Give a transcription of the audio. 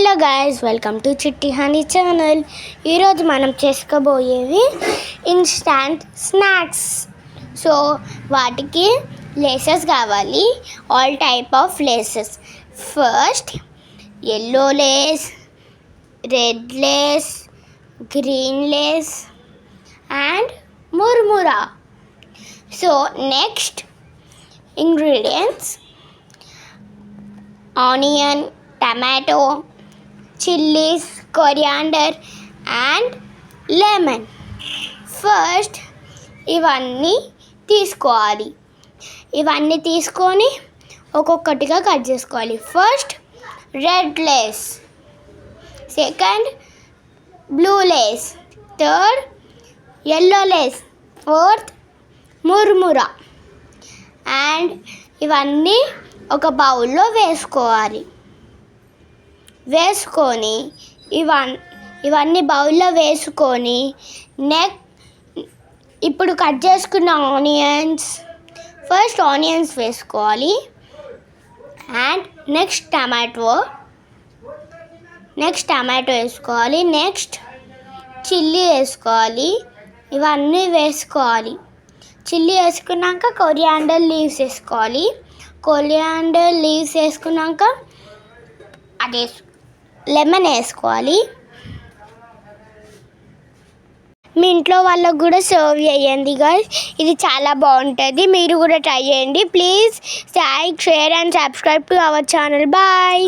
Hello guys, welcome to Chitti honey channel. ఈరోజు మనం చేసుకోబోయేవి ఇన్స్టాంట్ స్నాక్స్. సో వాటికి లేసెస్ కావాలి, all type of Lay's. First yellow Lay's, red Lay's, green Lay's and ముర్మురా. So next ingredients: onion, tomato, chillies, coriander and lemon. First ఇవన్నీ తీసుకోవాలి. ఇవన్నీ తీసుకొని ఒక్కొక్కటిగా కట్ చేసుకోవాలి. First red Lay's, second blue Lay's, third yellow Lay's, fourth ముర్మురా. And ఇవన్నీ ఒక బౌల్లో వేసుకొని ఇవన్నీ బౌల్లో వేసుకొని ఇప్పుడు కట్ చేసుకున్న ఆనియన్స్, ఫస్ట్ ఆనియన్స్ వేసుకోవాలి. అండ్ నెక్స్ట్ టమాటో వేసుకోవాలి. నెక్స్ట్ చిల్లీ వేసుకోవాలి. ఇవన్నీ వేసుకోవాలి. చిల్లీ వేసుకున్నాక కొరియాండర్ లీవ్స్ వేసుకోవాలి. కొరియాండర్ లీవ్స్ వేసుకున్నాక లెమన్ వేసుకోవాలి. మీ ఇంట్లో వాళ్ళకు కూడా సర్వ్ చేయండి గైస్. ఇది చాలా బాగుంటుంది. మీరు కూడా ట్రై చేయండి. Please like, share and subscribe to our channel. Bye.